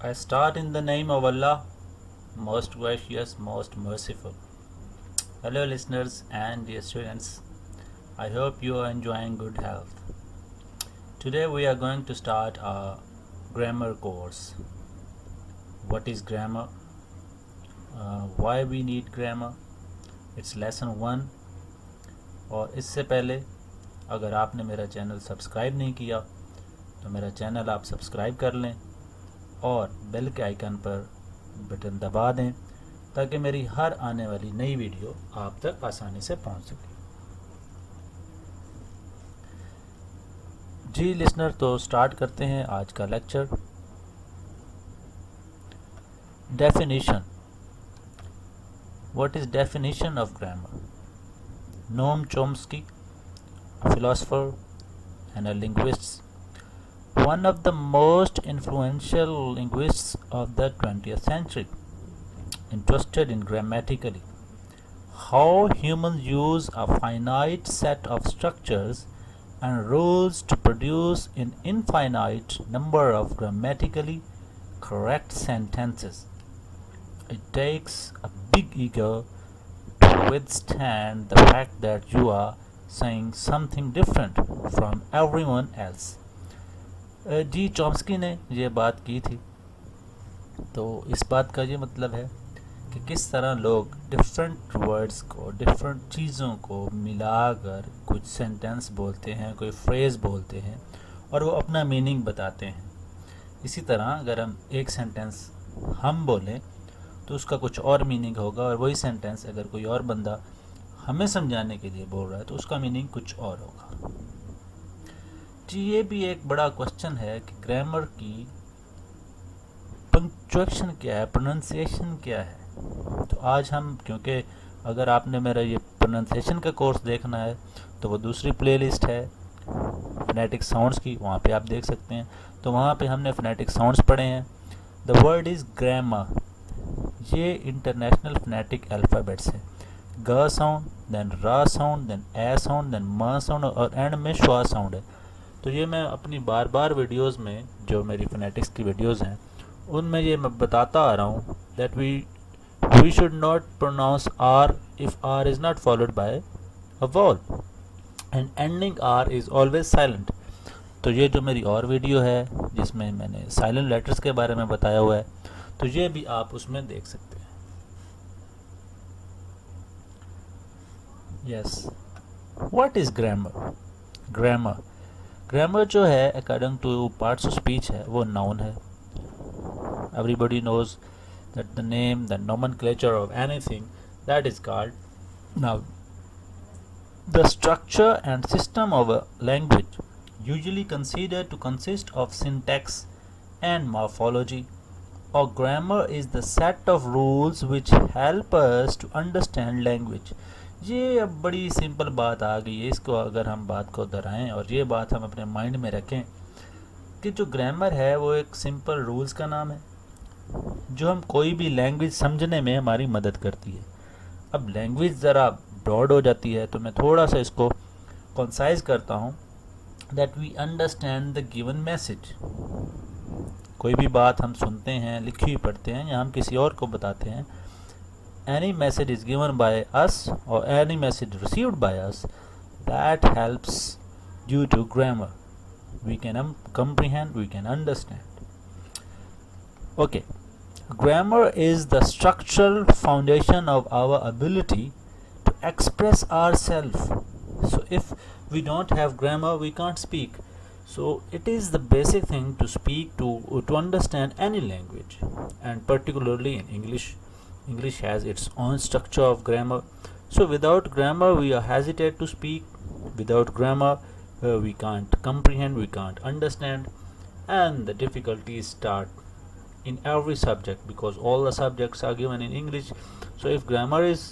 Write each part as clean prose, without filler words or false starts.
I start in the name of Allah, most gracious, most merciful. Hello, listeners and dear students. I hope you are enjoying good health. Today, we are going to start a grammar course. What is grammar? Why we need grammar? It's lesson 1. और इससे पहले अगर आपने मेरा channel subscribe नहीं किया तो मेरा चैनल आप सब्सक्राइब कर लें और बेल के आइकन पर बटन दबा दें ताकि मेरी हर आने वाली नई वीडियो आप तक आसानी से पहुंच सके। जी लिसनर, तो स्टार्ट करते हैं आज का lecture. Definition. What is definition of grammar? Noam Chomsky, a philosopher and a linguist, one of the most influential linguists of the 20th century, interested in grammatically how humans use a finite set of structures and rules to produce an infinite number of grammatically correct sentences. It takes a big ego to withstand the fact that you are saying something different from everyone else. जी Chomsky ने ये बात की थी। तो इस बात का ये मतलब है कि किस तरह लोग डिफरेंट वर्ड्स को, डिफरेंट चीज़ों को मिलाकर कुछ सेंटेंस बोलते हैं, कोई फ्रेज़ बोलते हैं और वो अपना मीनिंग बताते हैं। इसी तरह अगर हम एक सेंटेंस हम बोलें तो उसका कुछ और मीनिंग होगा और वही सेंटेंस अगर कोई और बंदा हमें समझाने के लिए बोल रहा है तो उसका मीनिंग कुछ और होगा। जी ये भी एक बड़ा क्वेश्चन है कि ग्रामर की पंक्चुएशन क्या है, प्रोनाउंसिएशन क्या है। तो आज हम, क्योंकि अगर आपने मेरा ये प्रोनाउंसिएशन का कोर्स देखना है तो वो दूसरी प्लेलिस्ट है फोनेटिक साउंड्स की, वहाँ पे आप देख सकते हैं। तो वहाँ पे हमने फोनेटिक साउंड्स पढ़े हैं। The word is grammar. ये इंटरनेशनल फोनेटिक अल्फ़ाबेट्स है। ग साउंड, देन र साउंड, देन ए साउंड, देन म साउंड और एंड में श्वा साउंड है। तो ये मैं अपनी बार बार वीडियोस में, जो मेरी फोनेटिक्स की वीडियोस हैं उनमें ये मैं बताता आ रहा हूँ that we should not pronounce R if R is not followed by a vowel and ending R is always silent. तो ये जो मेरी और वीडियो है जिसमें मैंने साइलेंट लेटर्स के बारे में बताया हुआ है, तो ये भी आप उसमें देख सकते हैं। Yes, what is grammar? Grammar जो है according to parts of speech है, वो नाउन है। Everybody knows that the name, the nomenclature of anything that is called noun. The structure and system of a language usually considered to consist of syntax and morphology. Or grammar is the set of rules which help us to understand language. ये अब बड़ी simple बात आ गई है। इसको अगर हम बात को दोहराएं और ये बात हम अपने माइंड में रखें कि जो ग्रामर है वो एक सिंपल रूल्स का नाम है जो हम कोई भी लैंग्वेज समझने में हमारी मदद करती है। अब लैंग्वेज ज़रा ब्रॉड हो जाती है तो मैं थोड़ा सा इसको कंसाइज करता हूँ that we understand the given message. कोई भी बात हम सुनते हैं, लिखी हुई पढ़ते हैं या हम किसी और को बताते हैं, any message is given by us or any message received by us that helps due to grammar. We can comprehend, we can understand. Okay, grammar is the structural foundation of our ability to express ourselves. So if we don't have grammar, we can't speak. So it is the basic thing to speak, to understand any language, and particularly in English. English has its own structure of grammar. So without grammar we are hesitate to speak. Without grammar we can't comprehend, we can't understand, and the difficulties start in every subject because all the subjects are given in English. So if grammar is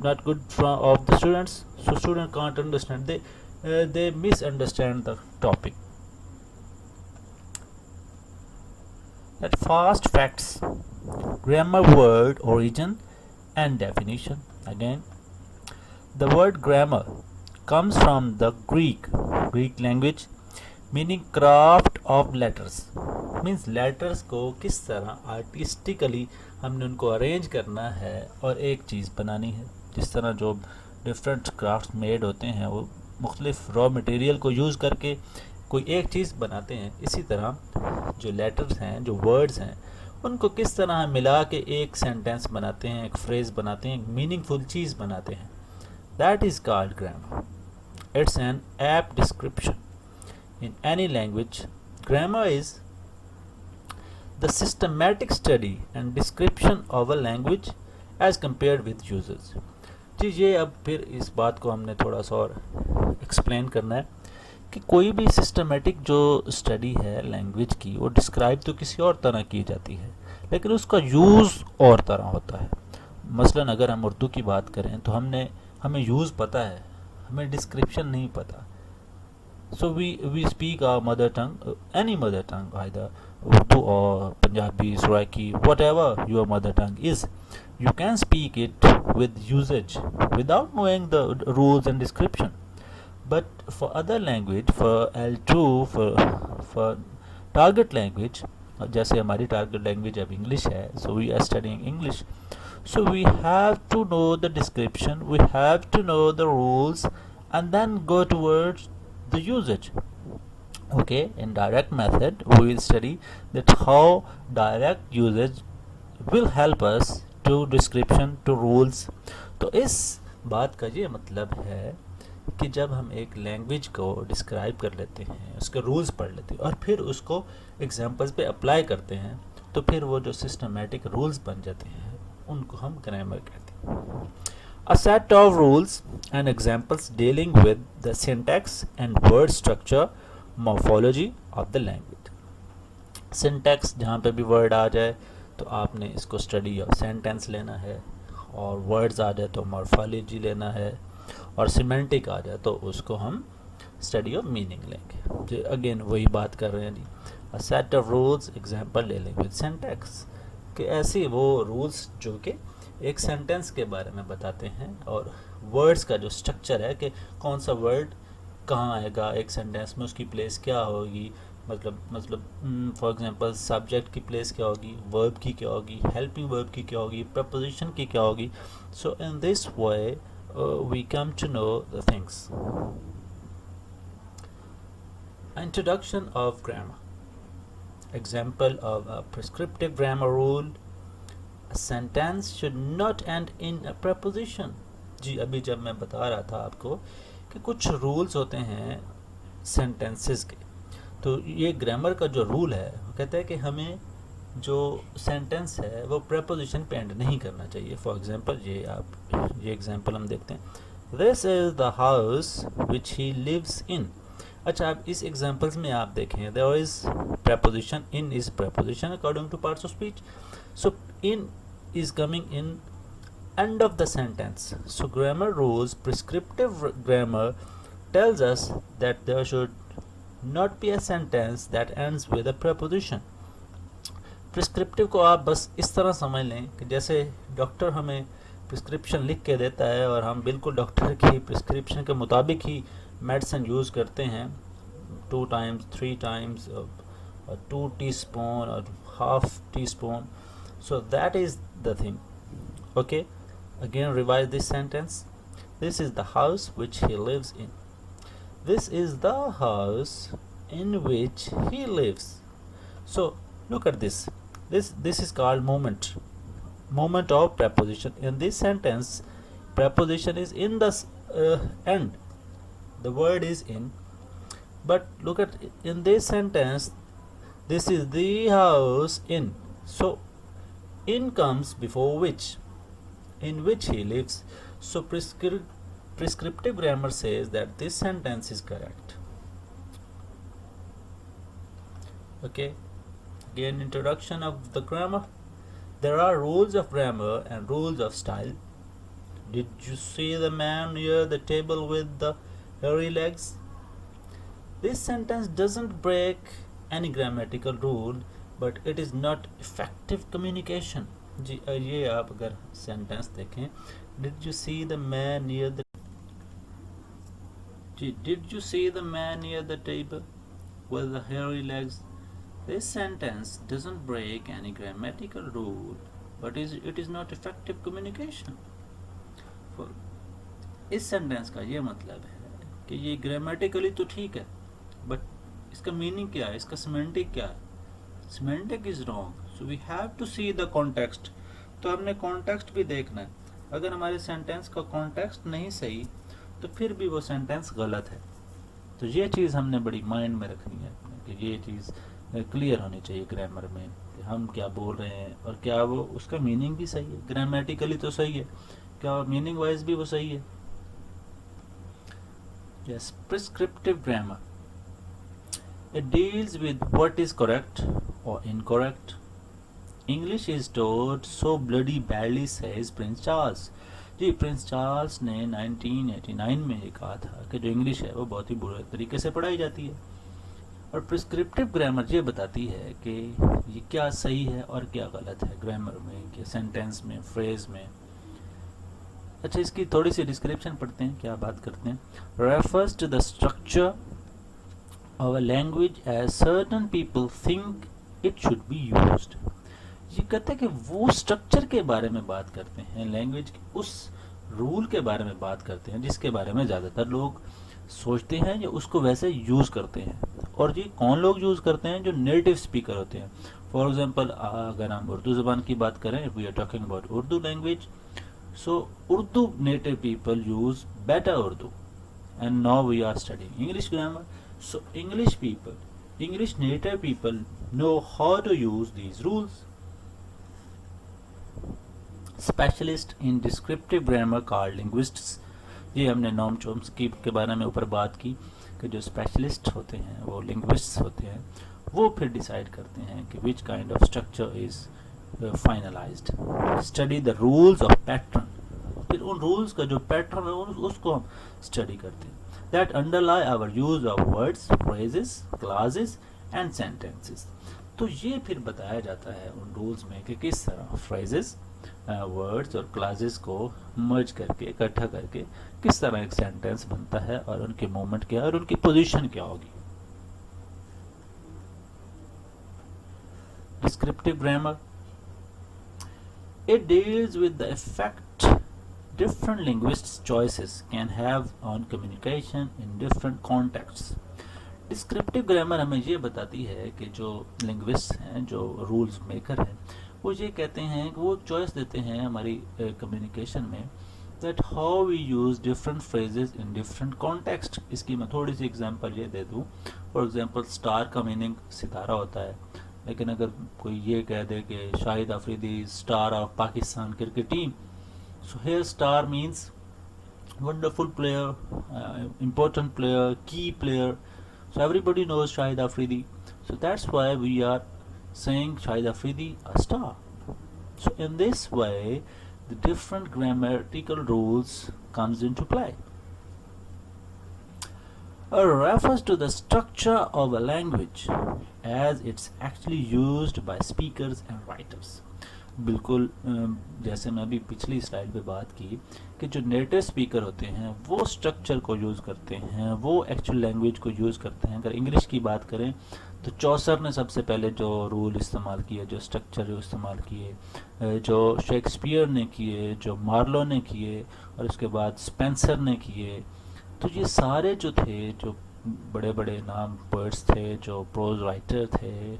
not good of the students, so students can't understand, they misunderstand the topic. That fast facts. Grammar word origin and definition. Again, the word grammar comes from the Greek language meaning craft of letters means letters को किस तरह artistically हमने उनको arrange करना है और एक चीज़ बनानी है। जिस तरह जो डिफरेंट क्राफ्ट मेड होते हैं वो मुख्तलिफ रॉ मटेरियल को यूज़ करके कोई एक चीज़ बनाते हैं, इसी तरह जो लेटर्स हैं, जो वर्ड्स हैं, उनको किस तरह मिला के एक सेंटेंस बनाते हैं, एक फ्रेज़ बनाते हैं, एक मीनिंगफुल चीज़ बनाते हैं। That is called grammar. It's an apt description in any language. Grammar is the systematic study and description of a language as compared with users. जी ये अब फिर इस बात को हमने थोड़ा सा और एक्सप्लेन करना है कि कोई भी सिस्टमेटिक जो स्टडी है लैंग्वेज की वो डिस्क्राइब तो किसी और तरह की जाती है, लेकिन उसका यूज़ और तरह होता है। मसलन अगर हम उर्दू की बात करें तो हमें यूज़ पता है, हमें डिस्क्रिप्शन नहीं पता। So we speak our mother tongue, any mother tongue, either Urdu or Punjabi, Saraiki, whatever your mother tongue is. You can speak it with usage without knowing the rules and description. But for other language, for L2, for target language, जैसे हमारी target language अब English है, so we are studying English. So we have to know the description, we have to know the rules, and then go towards the usage. Okay, in direct method we will study that how direct usage will help us to description to rules. तो इस बात का ये मतलब है कि जब हम एक लैंग्वेज को डिस्क्राइब कर लेते हैं, उसके रूल्स पढ़ लेते हैं और फिर उसको एग्जांपल्स पे अप्लाई करते हैं, तो फिर वो जो सिस्टमेटिक रूल्स बन जाते हैं उनको हम ग्रामर कहते हैं। A set of rules and examples dealing with the syntax and word structure morphology of the language. Syntax जहाँ पे भी word आ जाए तो आपने इसको study of sentence लेना है, और words आ जाए तो morphology लेना है, और semantic आ जाए तो उसको हम study of meaning लेंगे। अगेन वही बात कर रहे हैं जी, a set of rules example dealing with syntax, कि ऐसे वो rules जो कि एक सेंटेंस के बारे में बताते हैं, और वर्ड्स का जो स्ट्रक्चर है कि कौन सा वर्ड कहाँ आएगा एक सेंटेंस में, उसकी प्लेस क्या होगी, मतलब फॉर एग्जांपल सब्जेक्ट की प्लेस क्या होगी, वर्ब की क्या होगी, हेल्पिंग वर्ब की क्या होगी, प्रपोजिशन की क्या होगी। So in this way we come to know the things. Introduction of grammar. Example of a prescriptive grammar rule. A sentence should not end in a preposition. जी अभी जब मैं बता रहा था आपको कि कुछ रूल्स होते हैं सेंटेंसेस के, तो ये ग्रामर का जो रूल है वो कहता है कि हमें जो सेंटेंस है वो preposition पे एंड नहीं करना चाहिए। फॉर एग्जांपल ये एग्जांपल हम देखते हैं, this is the house which he lives in. अच्छा, अब इस एग्जांपल्स में आप देखें there is preposition, in is preposition according to parts of speech. So in is coming in end of the sentence. So grammar rules, prescriptive grammar tells us that there should not be a sentence that ends with a preposition. Prescriptive को आप बस इस तरह समझ लें कि जैसे doctor हमें प्रिस्क्रिप्शन लिख के देता है और हम बिल्कुल डॉक्टर की प्रिस्क्रिप्शन के मुताबिक ही मेडिसिन यूज़ करते हैं, 2 times 3 times 2 teaspoon or half teaspoon. So that is the thing. Okay, again revise this sentence. This is the house which he lives in. This is the house in which he lives. So look at this. This is called moment of preposition. In this sentence, preposition is in the end. The word is in. But look at in this sentence, this is the house in. So in comes before which, in which he lives. So prescriptive grammar says that this sentence is correct. Okay, again introduction of the grammar. There are rules of grammar and rules of style. Did you see the man near the table with the hairy legs? This sentence doesn't break any grammatical rule, but it is not effective communication. जी ये आप अगर sentence देखें, did you see the man near the जी did you see the man near the table? with the hairy legs. This sentence doesn't break any grammatical rule, but it is not effective communication. For इस sentence का ये मतलब है कि ये grammatically तो ठीक है, बट इसका मीनिंग क्या है, इसका सिमेंटिक क्या है? Semantic is wrong, so we have to see the context. तो हमने कॉन्टेक्स्ट भी देखना है. अगर हमारे सेंटेंस का कॉन्टेक्स्ट नहीं सही तो फिर भी वो सेंटेंस गलत है. तो ये चीज़ हमने बड़ी माइंड में रखनी है कि ये चीज़ क्लियर होनी चाहिए ग्रामर में कि हम क्या बोल रहे हैं और क्या वो उसका मीनिंग भी सही है. ग्रामेटिकली तो सही है, क्या मीनिंग वाइज भी वो सही है. Yes, prescriptive grammar. It deals with what is correct or incorrect. English is taught so bloody badly, says Prince Charles. Ji, Prince Charles ने 1989 में ये कहा था कि जो इंग्लिश है वो बहुत ही बुरे तरीके से पढ़ाई जाती है. और प्रिस्क्रिप्टिव ग्रामर ये बताती है कि ये क्या सही है और क्या गलत है ग्रामर में, कि सेंटेंस में, फ्रेज में. अच्छा, इसकी थोड़ी सी डिस्क्रिप्शन पढ़ते हैं, क्या बात करते हैं. Refers to the structure of a language as certain people think it should be used. ये कहते हैं कि वो स्ट्रक्चर के बारे में बात करते हैं, लैंग्वेज के उस रूल के बारे में बात करते हैं जिसके बारे में ज़्यादातर लोग सोचते हैं या उसको वैसे यूज़ करते हैं. और ये कौन लोग यूज़ करते हैं? जो नेटिव स्पीकर होते हैं. फॉर एग्जांपल, अगर हम उर्दू ज़बान की बात करें, we are talking about Urdu language, so Urdu native people use better Urdu, and now we are studying English grammar. So English native people know how to use these rules. Specialist in descriptive grammar called linguists. ये हमने नॉम Chomsky के बारे में ऊपर बात की कि जो स्पेशलिस्ट होते हैं वो लिंग्विस्ट्स होते हैं, वो फिर डिसाइड करते हैं कि which kind of structure is finalised. Study the rules of pattern. फिर उन रूल्स का जो पैटर्न है उसको हम स्टडी करते हैं. That underlie our use of words, phrases, classes and sentences. तो ये फिर बताया जाता है उन रूल्स में कि किस तरह फ्रेजेस, वर्ड्स और क्लासेस को मर्ज करके, इकट्ठा करके किस तरह एक सेंटेंस बनता है और उनके मोमेंट क्या है और उनकी पोजीशन क्या होगी. Descriptive grammar. It deals with the effect different linguists' choices can have on communication in different contexts. Descriptive grammar हमें ये बताती है कि जो लिंग्विस्ट हैं, जो रूल्स मेकर हैं, वो ये कहते हैं कि वो चॉइस देते हैं हमारी कम्युनिकेशन में, that how we use different phrases in different context. इसकी मैं थोड़ी सी एग्जांपल ये दे दूँ. फॉर एग्जांपल, स्टार का मीनिंग सितारा होता है, लेकिन अगर कोई ये कह दे कि Shahid Afridi star of Pakistan cricket team, so here star means wonderful player, important player, key player. So everybody knows Shahid Afridi. So that's why we are saying Shahid Afridi a star. So in this way, the different grammatical rules comes into play. Refers to the structure of a language as it's actually used by speakers and writers. बिल्कुल जैसे मैं अभी पिछली slide पे बात की कि जो नेटिव स्पीकर होते हैं वो स्ट्रक्चर को यूज़ करते हैं, वो एक्चुअल लैंग्वेज को यूज़ करते हैं. अगर इंग्लिश की बात करें तो चौसर ने सबसे पहले जो रूल इस्तेमाल किए, जो स्ट्रक्चर जो इस्तेमाल किए, जो शेक्सपियर ने किए, जो मार्लो ने किए और उसके बाद स्पेंसर ने किए, तो ये सारे जो थे, जो बड़े बड़े नाम पोएट्स थे, जो प्रोज राइटर थे,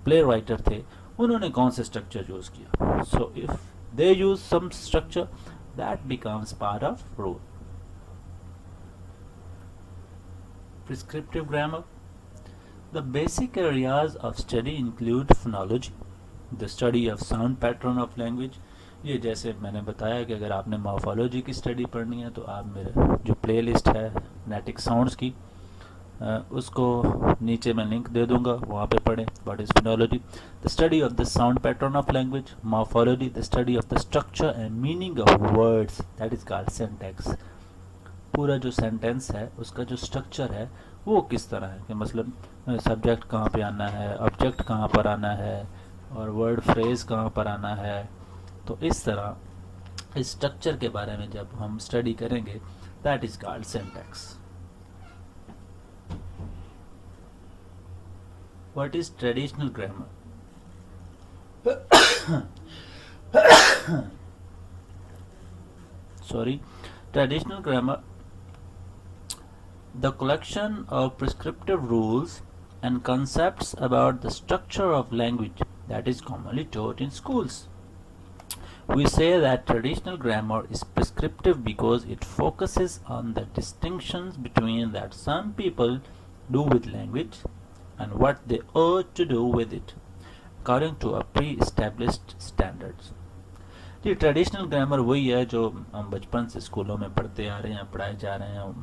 प्ले राइटर थे, उन्होंने कौन से स्ट्रक्चर यूज़ किया. So if they use some structure, that becomes part of rule. Prescriptive grammar. The basic areas of study include phonology, the study of sound pattern of language. ये जैसे मैंने बताया कि अगर आपने मॉर्फोलॉजी की स्टडी पढ़नी है तो आप मेरे जो प्लेलिस्ट है फोनेटिक साउंड्स की, उसको नीचे मैं लिंक दे दूंगा, वहाँ पे पढ़ें. What is phonology? The study of the sound pattern of language. Morphology, the study of the structure and meaning of words, that is called syntax. पूरा जो सेंटेंस है उसका जो स्ट्रक्चर है वो किस तरह है, कि मतलब सब्जेक्ट कहाँ पे आना है, ऑब्जेक्ट कहाँ पर आना है और वर्ड फ्रेज कहाँ पर आना है. तो इस तरह इस स्ट्रक्चर के बारे में जब हम स्टडी करेंगे, that is called syntax. What is traditional grammar? Sorry. Traditional grammar, the collection of prescriptive rules and concepts about the structure of language that is commonly taught in schools. We say that traditional grammar is prescriptive because it focuses on the distinctions between that some people do with language and what they ought to do with it according to a pre-established standards. जी traditional grammar वही है जो हम बचपन से स्कूलों में पढ़ते आ रहे हैं, पढ़ाए जा रहे हैं.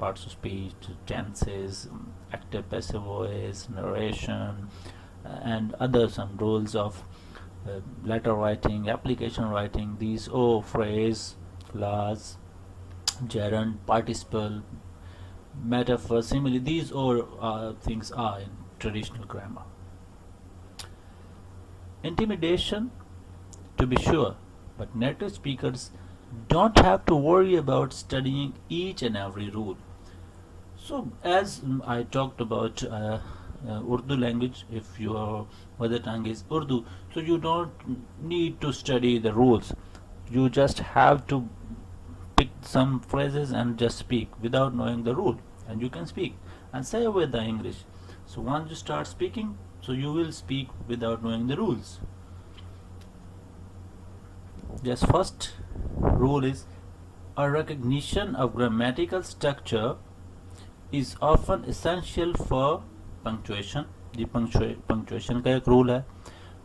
Parts of speech, tenses, active passive voice, narration and other some rules of letter writing, application writing. These phrase, clause, gerund, participle, metaphor, simile. These all things are in traditional grammar. Intimidation, to be sure, but native speakers don't have to worry about studying each and every rule. So, as I talked about Urdu language, if your mother tongue is Urdu, so you don't need to study the rules. You just have to pick some phrases and just speak without knowing the rule, and you can speak and say with the English. So once you start speaking, so you will speak without knowing the rules. Yes, first rule is a recognition of grammatical structure is often essential for punctuation. जी punctuation का एक rule है,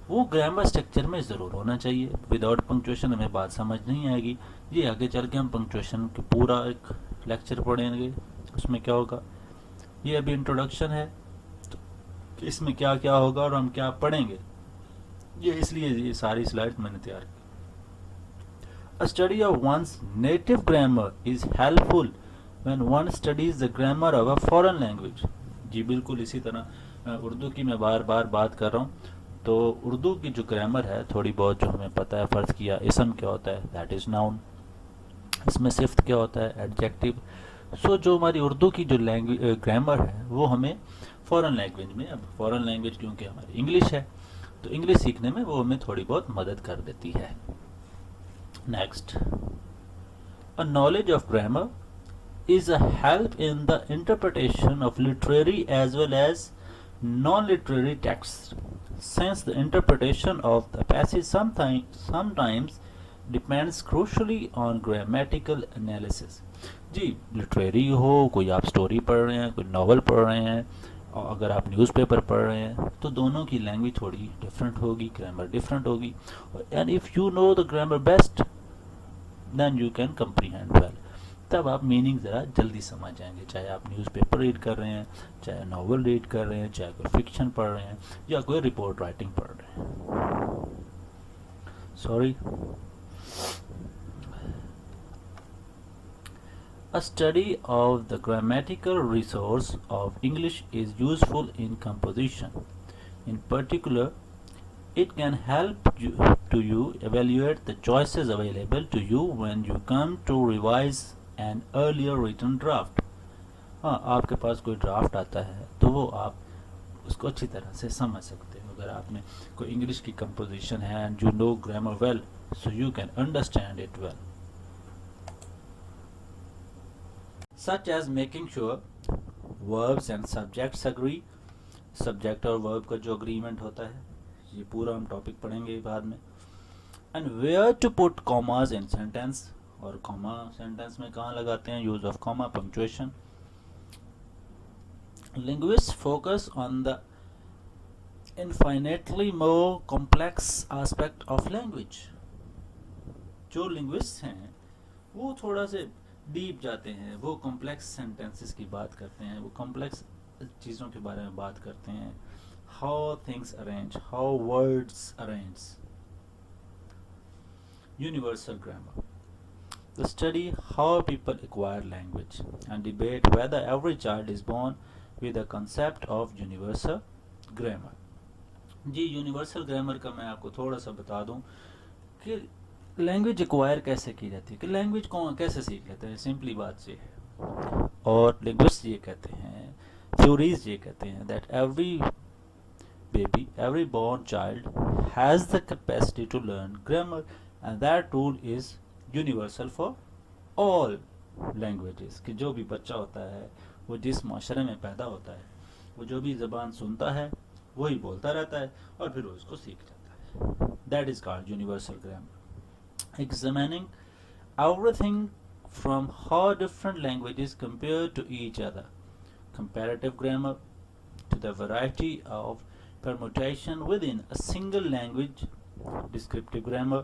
वो grammar structure में ज़रूर होना चाहिए. Without punctuation हमें बात समझ नहीं आएगी. ये आगे चल के हम पंक्चुएशन के पूरा एक लेक्चर पढ़ेंगे. उसमें क्या होगा, ये अभी इंट्रोडक्शन है, तो इसमें क्या क्या होगा और हम क्या पढ़ेंगे, ये इसलिए ये सारी स्लाइड्स मैंने तैयार की. A study of one's native grammar is helpful when one studies the grammar of a foreign language. जी बिल्कुल इसी तरह उर्दू की मैं बार बार बात कर रहा हूँ. तो उर्दू की जो ग्रामर है थोड़ी बहुत जो हमें पता है, फ़र्ज़ किया इसम क्या होता है, दैट इज़ नाउन. इसमें सिफ्त क्या होता है, एडजेक्टिव. सो जो हमारी उर्दू की जो लैंग्वेज ग्रामर है वो हमें फॉरेन लैंग्वेज में, अब फॉरेन लैंग्वेज क्योंकि हमारी इंग्लिश है, तो इंग्लिश सीखने में वो हमें थोड़ी बहुत मदद कर देती है. Next, a knowledge of grammar is a help in the interpretation of literary as well as non-literary texts, since the interpretation of the passage sometimes depends crucially on grammatical analysis. जी लिटरेरी हो, कोई आप story पढ़ रहे हैं, कोई novel पढ़ रहे हैं, और अगर आप न्यूज़पेपर पढ़ रहे हैं, तो दोनों की लैंग्वेज थोड़ी डिफरेंट होगी, ग्रामर डिफरेंट होगी. And if you know the grammar best then you can comprehend well. तब आप मीनिंग ज़रा जल्दी समझ जाएंगे, चाहे आप न्यूज़पेपर रीड कर रहे हैं, चाहे नॉवल रीड कर रहे हैं, चाहे कोई फिक्शन पढ़ रहे हैं, या कोई रिपोर्ट राइटिंग पढ़ रहे हैं. Sorry. A study of the grammatical resource of English is useful in composition. In particular, it can help you evaluate the choices available to you when you come to revise an earlier written draft. हाँ, आपके पास कोई draft आता है तो वो आप उसको अच्छी तरह से समझ सकते हो. अगर आपने कोई इंग्लिश की कंपोजिशन है and you know grammar well, so you can understand it well. Such as making sure verbs and subjects agree. Subject और वर्ब का जो अग्रीमेंट होता है, ये पूरा हम टॉपिक पढ़ेंगे बाद में. And where to put commas in sentence, और कॉमा सेंटेंस में कहाँ लगाते हैं, use of comma, punctuation. Linguist focus on the infinitely more complex aspect of language. जो लिंग्विस्ट हैं वो थोड़ा से डीप जाते हैं, वो कॉम्प्लेक्स सेंटेंसेस की बात करते हैं, वो कॉम्प्लेक्स चीज़ों के बारे में बात करते हैं. How things arrange, how words arrange. Universal grammar, the study how people acquire language and debate whether every child is born with a concept of universal grammar. जी यूनिवर्सल ग्रामर का मैं आपको थोड़ा सा बता दूं कि लैंग्वेज एक्वायर कैसे की जाती है, कि लैंग्वेज कौन कैसे सीख लेते हैं. सिंपली बात ये है, और लिंग्विस्ट ये कहते हैं, थ्योरीज ये कहते हैं that every baby, every born child has the capacity to learn grammar, and that rule is universal for all languages. कि जो भी बच्चा होता है वो जिस माशरे में पैदा होता है वो जो भी ज़बान सुनता है वही बोलता रहता है और फिर वो उसको सीख जाता है. That is called universal grammar. Examining everything from how different languages compare to each other, comparative grammar, to the variety of permutation within a single language, descriptive grammar,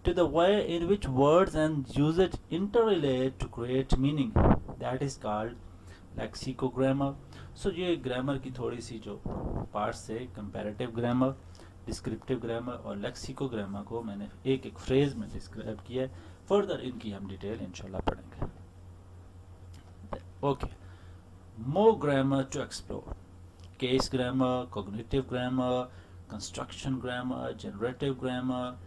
to the way in which words and usage interrelate to create meaning, that is called lexicogrammer. So ये grammar की थोड़ी सी जो parts है, comparative grammar, descriptive grammar और लेक्सिकोग्रामर को मैंने एक एक फ्रेज में डिस्क्राइब किया है. फर्दर इनकी हम डिटेल इंशाल्लाह पढ़ेंगे. Okay, more grammar to explore. Case grammar, cognitive grammar, construction grammar, generative grammar,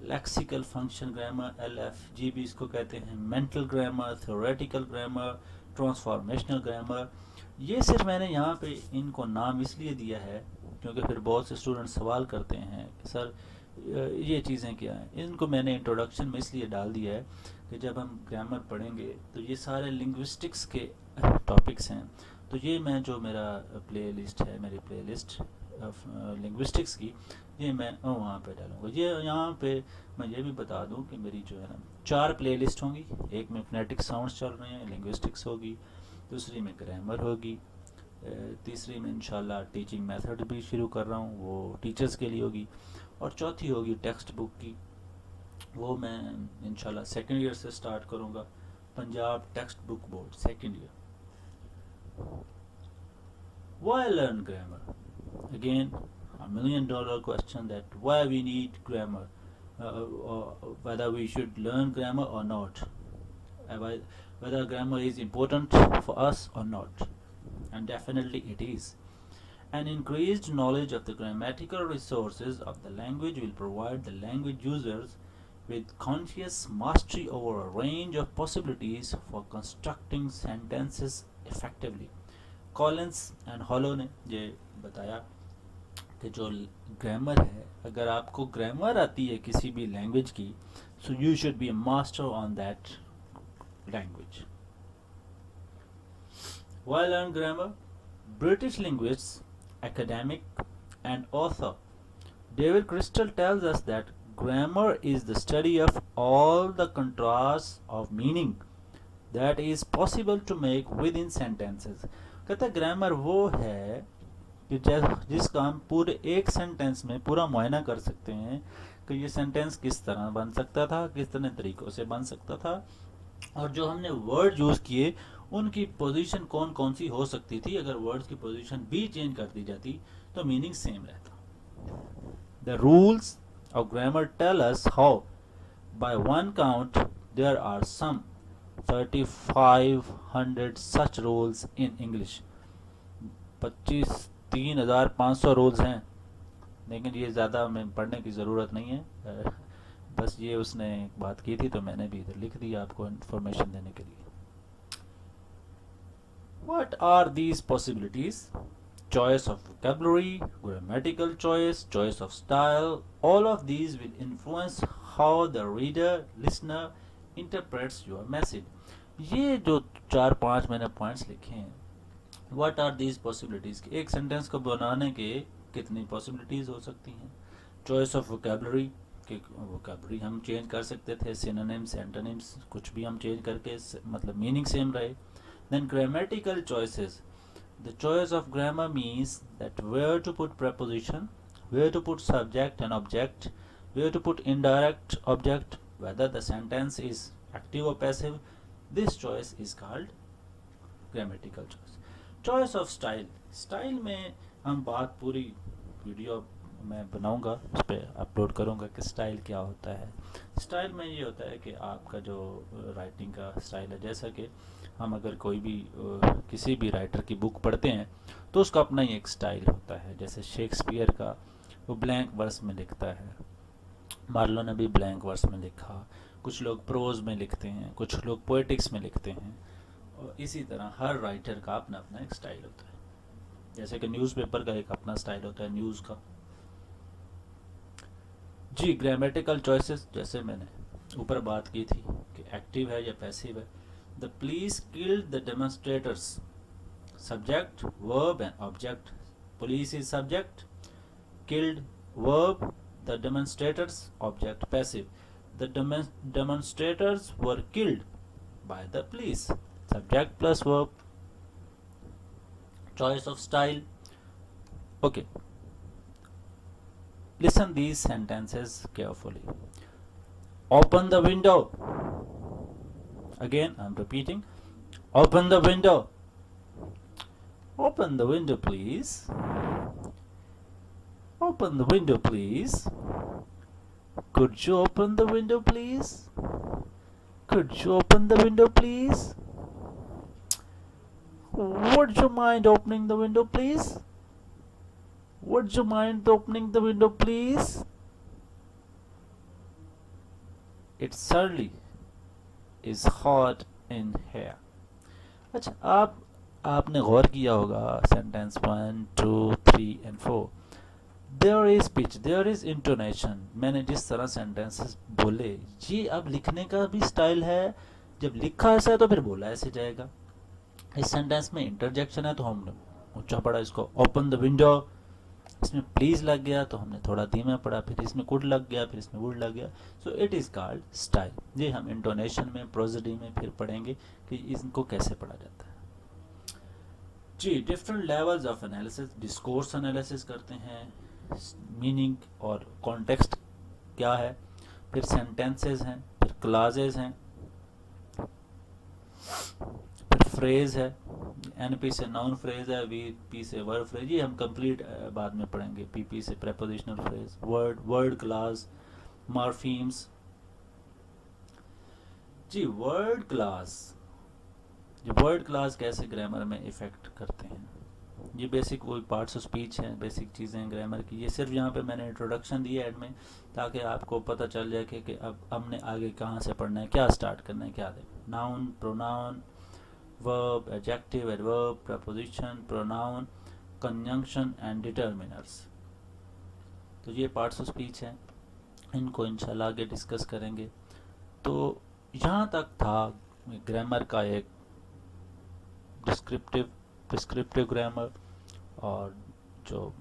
lexical function grammar, LFG भी इसको कहते हैं, mental grammar, theoretical grammar, transformational grammar. ये सिर्फ मैंने यहाँ पे इनको नाम इसलिए दिया है क्योंकि फिर बहुत से स्टूडेंट सवाल करते हैं कि सर ये चीज़ें क्या हैं. इनको मैंने इंट्रोडक्शन में इसलिए डाल दिया है कि जब हम ग्रामर पढ़ेंगे तो ये सारे लिंग्विस्टिक्स के टॉपिक्स हैं. तो ये मैं जो मेरा प्ले लिस्ट है, मेरी प्ले लिस्ट लिंग्विस्टिक्स की, ये मैं वहाँ पे डालूँगा. ये यहाँ पे मैं ये भी बता दूँ कि मेरी जो है ना 4 प्ले लिस्ट होंगी. एक में फोनेटिक साउंड्स चल रहे हैं, लिंग्विस्टिक्स होगी, दूसरी में ग्रामर होगी, तीसरी में इंशाल्लाह टीचिंग मेथड भी शुरू कर रहा हूँ, वो टीचर्स के लिए होगी, और चौथी होगी टेक्स्ट बुक की. वो मैं इंशाल्लाह सेकेंड ईयर से स्टार्ट करूँगा, Punjab text book board second year. Why learn grammar? Again, $1 million question, that why we need grammar, or whether we should learn grammar or not, whether grammar is important for us or not. And definitely it is. An increased knowledge of the grammatical resources of the language will provide the language users with conscious mastery over a range of possibilities for constructing sentences effectively. Collins and hollow ने ये बताया कि जो grammar है, अगर आपको grammar आती है किसी भी लैंग्वेज की, so you should be A master on that language. Why learn grammar? British linguist, academic, and author David Crystal tells us that grammar is the study of all the contrasts of meaning that is possible to make within sentences. कहता grammar वो है कि जिसका हम पूरे एक sentence में पूरा मुआयना कर सकते हैं कि ये सेंटेंस किस तरह बन सकता था, किस तरह तरीक़ों से बन सकता था, और जो हमने वर्ड यूज़ किए उनकी पोजीशन कौन कौन सी हो सकती थी. अगर वर्ड्स की पोजीशन भी चेंज कर दी जाती तो मीनिंग सेम रहता. The rules of grammar tell us how by one count there are some 3500 such rules in English. 3,500 rules हैं, लेकिन ये ज़्यादा हमें पढ़ने की ज़रूरत नहीं है. बस ये उसने एक बात की थी तो मैंने भी इधर लिख दिया आपको इन्फॉर्मेशन देने के लिए. What are these possibilities? Choice of vocabulary, grammatical choice, choice of style, all of these will influence how the reader, listener interprets your message. ये जो 4-5 मैंने पॉइंट्स लिखे हैं, व्हाट आर दीज पॉसिबिलिटीज़, एक सेंटेंस को बनाने के कितनी पॉसिबिलिटीज़ हो सकती हैं. चॉइस ऑफ वोकेबलरी, कि वोकेबलरी हम चेंज कर सकते थे, सिनोनिम्स, एंटोनिम्स, कुछ भी हम चेंज करके मतलब मीनिंग सेम रहे. Then grammatical choices, the choice of grammar means that where to put preposition, where to put subject and object, where to put indirect object, whether the sentence is active or passive. This choice is called grammatical choice. Choice of style, style में हम बात पूरी video मैं बनाऊंगा, उस पर upload करूंगा कि स्टाइल क्या होता है. स्टाइल में ये होता है कि आपका जो राइटिंग का स्टाइल है, जैसा कि हम अगर कोई भी किसी भी राइटर की बुक पढ़ते हैं तो उसका अपना ही एक स्टाइल होता है. जैसे शेक्सपियर का वो ब्लैंक वर्स में लिखता है, मार्लो ने भी ब्लैंक वर्स में लिखा, कुछ लोग प्रोज में लिखते हैं, कुछ लोग पोएटिक्स में लिखते हैं, और इसी तरह हर राइटर का अपना अपना एक स्टाइल होता है. जैसे कि न्यूज़पेपर का एक अपना स्टाइल होता है न्यूज़ का। जी ग्रामेटिकल चॉइसेस, जैसे मैंने ऊपर बात की थी कि एक्टिव है या पैसिव है। The police killed the demonstrators, subject verb and object, police is subject, killed verb, the demonstrators object passive, the demonstrators were killed by the police, subject plus verb. Choice of style. Okay, listen these sentences carefully. Open the window. Again I'm repeating, open the window. Open the window please. Open the window please. Could you open the window please? Could you open the window please? Would you mind opening the window please? Would you mind opening the window please? It certainly is hot in here. अच्छा, आपने गौर किया होगा sentence 1, 2, 3 and 4, there is pitch, there is intonation. मैंने जिस तरह sentences बोले, ये अब लिखने का भी स्टाइल है। जब लिखा ऐसा है तो फिर बोला ऐसे जाएगा। इस सेंटेंस में इंटरजेक्शन है तो हमने ऊंचा पढ़ा इसको, ओपन द विंडो। इसमें प्लीज लग गया तो हमने थोड़ा धीमा पढ़ा, फिर इसमें कुड लग गया, फिर इसमें वुड लग गया। So it is called style. ये हम इंटोनेशन में, प्रोसिडी में फिर पढ़ेंगे कि इनको कैसे पढ़ा जाता है। जी different levels of analysis, discourse analysis करते हैं, मीनिंग और कॉन्टेक्स्ट क्या है, फिर सेंटेंसेस हैं, फिर क्लाजेस हैं, फिर फ्रेज है, एनपी से नाउन फ्रेज है, वीपी से वर्ड फ्रेज। ये हम कंप्लीट बाद में पढ़ेंगे। पीपी से prepositional phrase, word class, morphemes. जी वर्ड क्लास, ये वर्ड क्लास कैसे ग्रामर में इफेक्ट करते हैं, ये बेसिक वो पार्ट्स ऑफ स्पीच हैं, बेसिक चीज़ें हैं ग्रामर की। ये सिर्फ यहाँ पे मैंने इंट्रोडक्शन दी है एड में, ताकि आपको पता चल जाए कि अब हमने आगे कहाँ से पढ़ना है, क्या स्टार्ट करना है, क्या दें। Noun, pronoun, verb, adjective, adverb, preposition, pronoun, conjunction and determiners. तो ये पार्ट्स ऑफ स्पीच हैं, इनको इंशाल्लाह आगे डिस्कस करेंगे। तो यहाँ तक था ग्रामर का एक डिस्क्रिप्टिव ग्रामर, और जो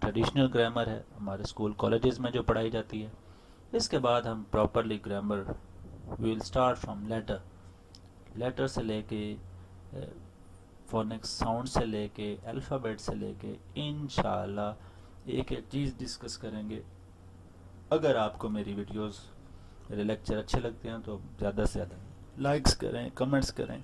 ट्रेडिशनल ग्रामर है हमारे स्कूल कॉलेजेस में जो पढ़ाई जाती है। इसके बाद हम properly grammar will start from letter से लेके फोनिक्स साउंड से लेके अल्फ़ाबेट से लेके इंशाल्लाह एक एक चीज़ डिस्कस करेंगे। अगर आपको मेरी वीडियोस, मेरे लेक्चर अच्छे लगते हैं तो ज़्यादा से ज़्यादा लाइक्स करें, कमेंट्स करें।